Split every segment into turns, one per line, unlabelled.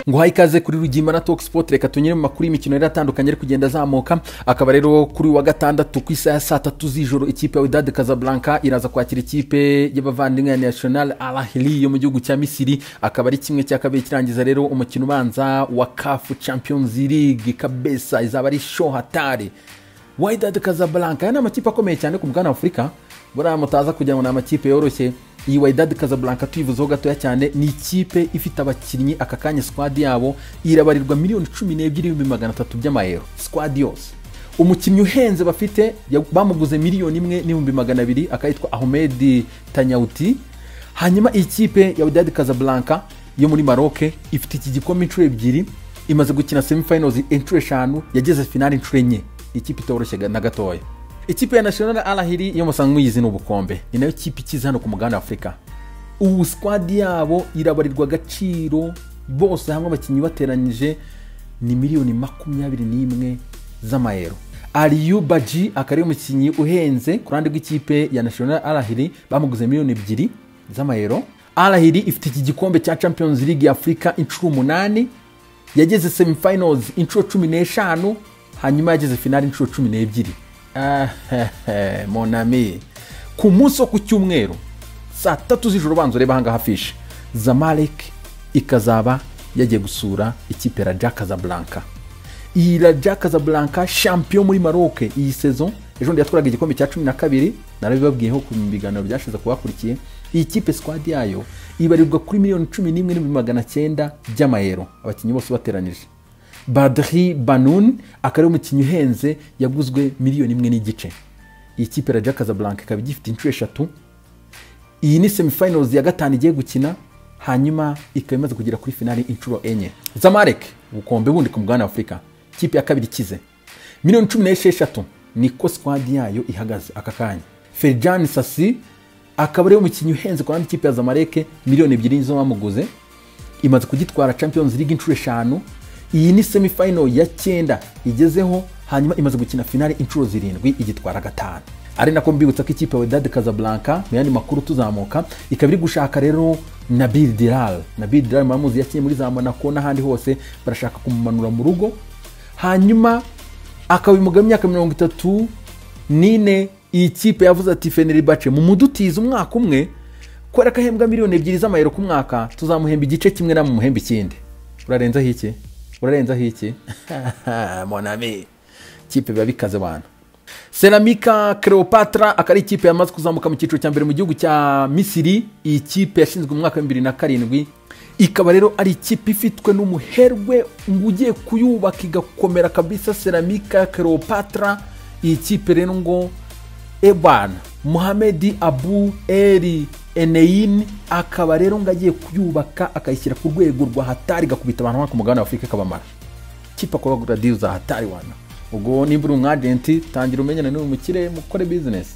ngo hayikaze kuri Rugimbana Sport reka tunyere mu makuru y'imikino yaratandukanye ari kugenda zamuka akaba rero kuri wa gatandatu ku isaha ya 3 z'ijoro ikipe ya Wydad Casablanca iraza kwakira ikipe y'abavandimwe ya National Al Ahly yo mu gihugu cya Misiri akaba ari kimwe cya kabiri kirangiza rero umukino ubanza wa CAF Champions League kabisa izaba ari show hatari. Wydad Casablanca yana amakipe akomeye cyane ku mugabane wa Afurika buriya mutaza kugira ngo n'amakipe yoroshye. Iyi Wydad Casablanca tuyivuzeho gatoya cyane ni ikipe ifite abakinnyi aka kanya squad yabo irabarirwa miliyoni 12,300 by'amayero squad yose. Umukinnyi uhenze bafite bamuguze miliyoni 1,200,000 akayitwa Ahmed Tanyauti. Hanyuma ikipe ya Wydad Casablanca yo muri Maroc ifite iki gikombe inshuro ebyiri imaze gukina semi-finals inshuro 5 yageze finale inshuro 4. Ikipe itoroshye na gatoya. Ikipe ya National Al Ahly yo musanzwe muyizi n'ubukombe ni nayo kipe ikiza hano ku mugabane wa Afurika. Ubu squad yabo irabarirwa agaciro bose hamwe abakinnyi bateranyije ni miliyoni 21 z'amayero. Aliou Badji akari umukinnyi uhenze ku ruhande rw'ikipe ya National Al Ahly bamuguze miliyoni 2 z'amayero. Al Ahly ifite iki gikombe cya Champions League ya Afrika inshuro 8 yageze semi-finals inshuro 15 hanyuma yageze finale inshuro 12. Mon ami ku munsi wo ku cyumweru saa 3 z'ijoro banzo reba hanga hafishe Zamalek ikazaba yagiye gusura ikipe ya Casablanca. Iyi Casablanca champion muri Maroc iyi saison ejo yatwaraga igikombe cya 12 narabibabwiyeho ku biganiro byashize kubakurikiye. Iyi kipe squad yayo ibarirwa kuri miliyoni 11,900 by'amayero abakinnyi bose bateranije. Badri Banoun akari umukinnyi uhenze yaguzwe miliyoni 1.5. Iyi kipe ya Casablanca ikaba igifite inshuro 3. Iyi ni semi-finals ya gatanu igiye gukina hanyuma ikaba imaze kugera kuri finale inshuro 4. Zamalek ubukombe bundi ku mugabane wa Afurika kipe ya kabiri kize miliyoni 16 niko squad yayo ihagaze aka kanya. Ferjan Sassi akaba ari umukinnyi uhenze ku kipe ya Zamalek miliyoni 2 zo bamuguze imaze kugitwara Champions League inshuro 5. Iyi ni semi-final ya 9 igezeho hanyuma imaze gukina finale inshuro 7 igitwara 5. Ari nako mbibutsa ko ikipe ya Wydad Casablanca mu yandi makuru tuzamuka ikaba iri gushaka rero Nabil Diral mamuzi yakinye muri za Monaco n'ahandi hose barashaka kumumanura mu rugo hanyuma akabimuga myaka 34. Iyi kipe yavuze ati Fenerbahce mu mudutiza umwaka umwe kwera kahembwa miliyoni 2 z'amayero ku mwaka tuzamuhemba igice kimwe na mu muhemba ikindi. Urarenza hiki mon ami kipe babikaze bana. Ceramica Cleopatra akari ikipe yamaze kuzamuka mu cyiciro cya mbere mu gihugu cya Misiri. Iyi kipe yashinzwe mu mwaka wa 2007 ikaba rero ari ikipe ifitwe n'umuherwe ngugiye kuyubaka igakomera kabisa. Ceramica Cleopatra iyi kipe rero ngo Eban Mohamed Abu Eri Enein akaba rero ngagiye kuyubaka akayishyira ku rwego rwa hatari gakubita abantu ku mugabane wa Afurika kabamara. Kipa ko bagura deal za hatari wana. Ubwo nimbura umwagent tangira umenyana n'uyu mukire mukore business.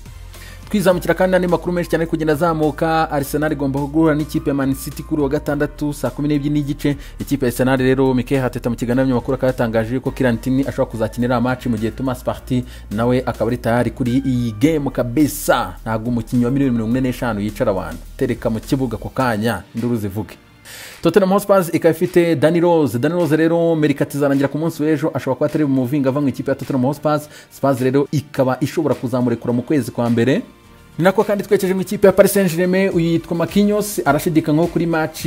Twizamukira kandi n'andi makuru menshi cyane kugenda zamuka. Arsenal igomba kugura n'ikipe ya Man City kuri wa gatandatu saa 12:30. Ikipe ya Arsenal rero Mikel Arteta mu kiganiro n'amakuru akayatangaje ko Kirantini ashobora kuzakinira match mu gihe Thomas Partey nawe akaba ari tayari kuri iyi game kabisa. Ntago umukinnyi wa 45 yicara abantu tereka mu kibuga ko kanya nduru zivuge. Tottenham Hotspur ikafite Dani Rose rero Merikati zarangira ku munsi w'ejo ashobora kuba atari muvinga ava mu ikipe ya Tottenham Hotspur. Spurs rero ikaba ishobora kuzamurekura mu kwezi kwa mbere. Nako kandi twekeje mu ikipe ya Paris Saint-Germain uyitwa Marquinhos arashidikanywa kuri match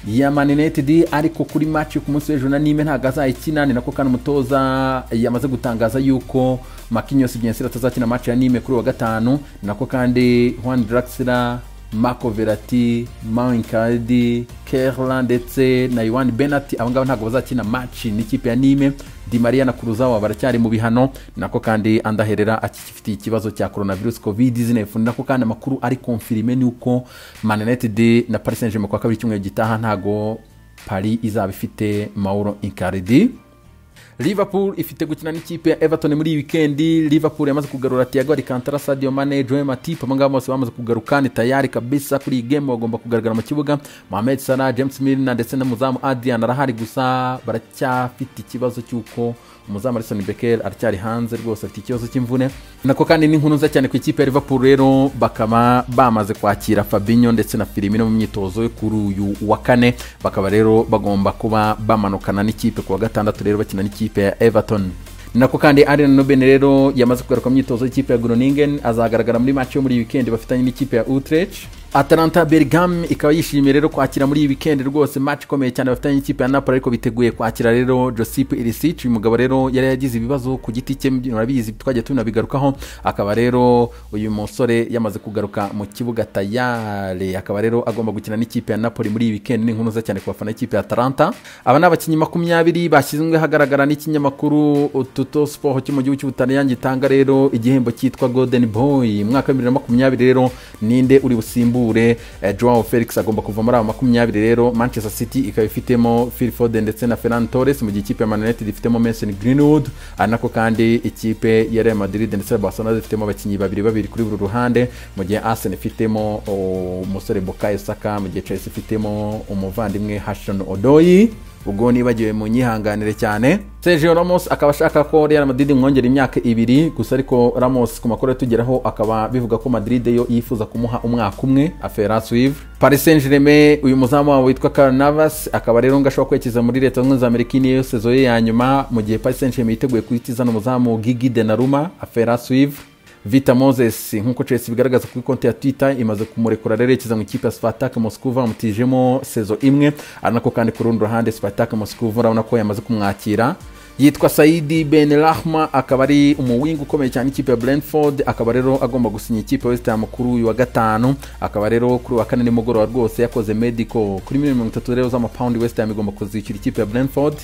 ya Man United ariko kuri match ku munsi w'ejo na Nîmes ntago azayikina. Nako kandi umutoza yamaze gutangaza yuko Marquinhos byensira atazakina match ya Nîmes kuri wa gatanu. Nako kandi Juan Draxler, Marco Verratti, Mancardi, Kerlan ndetse na Yohan Bernat abangaba ntago bazakina match n'ikipe ya Nîmes. Di Maria na Kurzawa baracyari mu bihano. Nako kandi andaherera akifitiye ikibazo cya coronavirus COVID-19. Nako kandi amakuru ari confirmé ni uko Man United na Paris Saint-Germain kwa kabiri cyumwe gitaha ntago Paris izaba ifite Mauro Icardi. Liverpool ifite gukina n'ikipe ya Everton muri weekend. Liverpool yamaze kugarura Thiago Alcantara, Sadio Mane, Joe Matip abangaba bose bamaze kugaruka ni tayari kabisa kuri game bagomba kugaragara mu kibuga. Mohamed Salah, James Milner ndetse na muzamu Adrian arahari gusa baracyafite ikibazo cyuko umuzamu Alisson Becker aracyari hanze rwose afite ikibazo cy'imvune. Nako kandi n'inkuru nza cyane ku ikipe ya Liverpool rero bakaba bamaze kwakira Fabinho ndetse na Firmino mu myitozo kuri uyu wa kane, bakaba rero bagomba kuba bamanukana n'ikipe ku wa gatandatu rero bakina n'ikipe ya Everton. Nako kandi Arjen Robben rero yamaze kugaruka mu myitozo y'ikipe ya Groningen, azagaragara muri match yo muri weekend bafitanye n'ikipe ya Utrecht. Atalanta Bergame ikaba yishimiye rero kwakira muri weekend rwose match ikomeye cyane bafitanye n'ikipe ya Napoli, ariko biteguye kwakira rero Josip Ilicic. Uyu mugabo rero yari yagize ibibazo ku giti cye, murabizi twagiye tunabigarukaho, akaba rero uyu musore yamaze kugaruka mu kibuga tayari, akaba rero agomba gukina n'ikipe ya Napoli muri weekend. Ni inkuru za cyane ku bafana y'ikipe ya Atalanta. Aba ni abakinnyi 20 bashyizwe hagaragara n'ikinyamakuru II Sport cyo mu gihugu cy'Ubutaliyani gitanga rero igihembo cyitwa Golden Boy mwaka 2020 rero. Ninde uri busimbu Joao Felix agomba kuva muri 20 rero. Manchester City ikaba ifitemo Phil Foden ndetse na Ferran Torres, mu gihe ikipe ya Man United ifitemo Mason Greenwood, anako kandi ikipe ya Real Madrid ndetse na Barcelona ifitemo abakinnyi babiri kuri buri ruhande, mu gihe Arsenal ifitemo umusore Bukayo Saka, mu gihe Chelsea ifitemo umuvandimwe Hudson Odoi. Ubwo nibagiwe mu nyihanganire cyane. Sergio Ramos akaba ashaka ko Real Madrid mwongera imyaka 2, gusa ariko Ramos ku makuru tugeraho akaba bivuga ko Madrid yo yifuza kumuha umwaka umwe, affaire à suivre. Paris Saint-Germain uyu muzamu wabo witwa Karl Navas akaba rero ngashobora kwekeza muri Leta Zunze Amerika niyo sezo ye ya nyuma, mu gihe Paris Saint-Germain yiteguye kwitizana umuzamu Gigi Donnarumma, affaire à suivre. Vita Moses nkuko Chelsea bigaragaza kuri konti ya Twitter imaze kumurekura rero ikiza mu ikipe ya Spartak Moscow bamutijemo sezo imwe, anako kandi ku rundi ruhande Spartak Moscow urabona ko yamaze kumwakira. Yitwa Saidi Ben Rahma, akaba ari umuwingi ukomeye cyane ikipe ya Brentford, akaba rero agomba gusinya ikipe ya West Ham kuri uyu wa gatanu, akaba rero kuri wa kane nimugoroba rwose yakoze medical kuri $30 rero z'amapaundi West Ham igomba kuzishyura ikipe ya Brentford.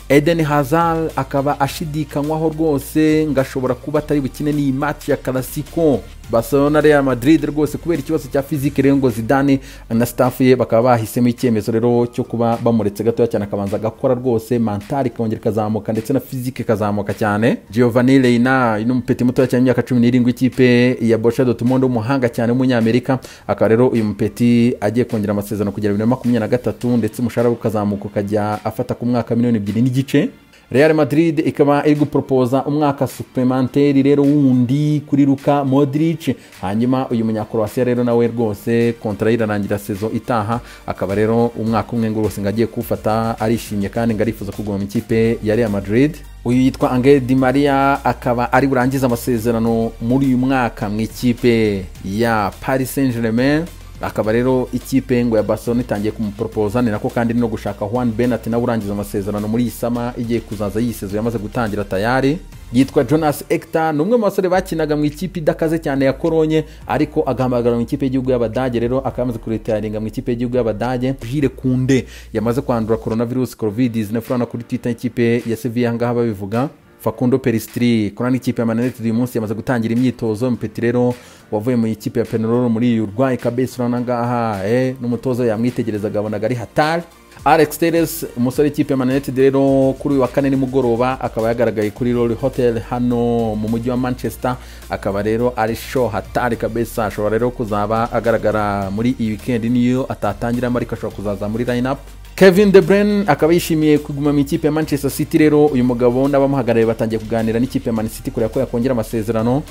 Eden Hazard akaba ashidikanywaho rwose ngashobora kuba atari bukine ni match ya Clasico Barcelona Real Madrid rwose kubera ikibazo cya physique rero ngo Zidane na staff ye bakaba bahisemo icyemezo rero cyo kuba bamuretse gato cyane akabanza gakora rwose mental kongera kazamuka ndetse na physique kazamuka cyane. Giovanni Reina n'umupeti muto cyane imyaka 17 ikipe ya Borussia Dortmund umuhanga cyane w'umunyamerika, akaba rero uyu mupeti agiye kongera amasezerano kugera 2023 ndetse umushahara ukazamuka ukajya afata ku mwaka $2.5 n'igice. Real Madrid ikaba iri gupropoza umwaka supplementaire rero wundi kuri Luka Modric, hanyuma uyu munyakroatia rero nawe rwose kontra irarangira sezo itaha, akaba rero umwaka umwe ngo rwose ngagiye kufata arishimye kandi ngarifuza kuguma mu ikipe ya Real Madrid. Uyu yitwa Angel Di Maria akaba ari burangiza amasezerano muri uyu mwaka mu ikipe ya Paris Saint-Germain, akaba rero ikipe ngo ya Barcelona itangiye kumupropoza, ni nako kandi no gushaka Juan Bernat na urangiza amasezerano muri isama igiye kuzaza yisezo yamaze gutangira tayari. Yitwa Jonas Hector numwe mu basore bakinaga mu ikipe idakaze cyane ya Cologne, ariko agahamagara mu ikipe y'igihugu y'Abadage rero akamaze kuretaringa mu ikipe y'igihugu y'Abadage. Jules Koundé yamaze kwandura coronavirus COVID-19 furana kuri Twitter ikipe ya Sevilla ngaha babivuga. Facundo Peristri kora n'ikipe ya Man United uyu munsi yamaze gutangira imyitozo, mpeti rero wavuye mu ikipe ya Penarol muri Uruguay kabisa urana ngaha n'umutozo yamwitegereza gabonaga ari hatari. Alex Telles umusore ikipe ya Man United rero kuri uyu wa kane nimugoroba akaba yagaragaye kuri Royal Hotel hano mu mujyi wa Manchester, akaba rero ari show hatari kabisa, ashobora rero kuzaba agaragara muri iyi weekend niyo atatangira ariko ashobora kuzaza muri lineup. Kevin De Bruyne akaba yishimiye kuguma mu ikipe ya Manchester City rero uyu mugabo n'abamuhagarariye batangiye kuganira n'ikipe ya Man City kureba ko yakongera amasezerano.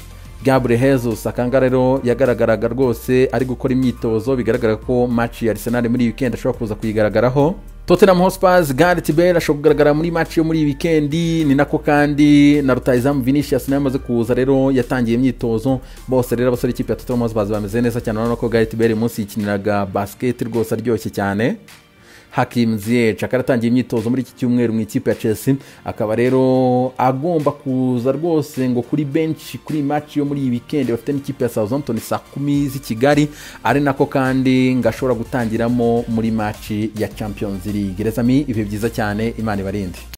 Gabriel Jesus akanga rero yagaragaraga rwose ari gukora imyitozo, bigaragara ko match ya Arsenal muri weekend ashobora kuza kuyigaragaraho. Tottenham Hotspur Gareth Bale ashobora kugaragara muri match yo muri weekend, ni nako kandi na rutahizamu Vinicius nawe amaze kuza rero yatangiye imyitozo. Bose rero abasore ikipe ya Tottenham Hotspur bameze neza cyane, urabona ko Gareth Bale munsi yikiniraga basket rwose aryoshye cyane. Hakim Ziyech akaratangiye imyitozo muri iki cyumweru mu ikipe ya Chelsea, akaba rero agomba kuza rwose ngo kuri bench kuri match yo muri iyi weekend bafite n'ikipe ya Southampton saa 10 z'i Kigali, ari nako kandi ngashobora gutangiramo muri match ya Champions League. Gerezami ibihe byiza cyane, Imana ibarinde.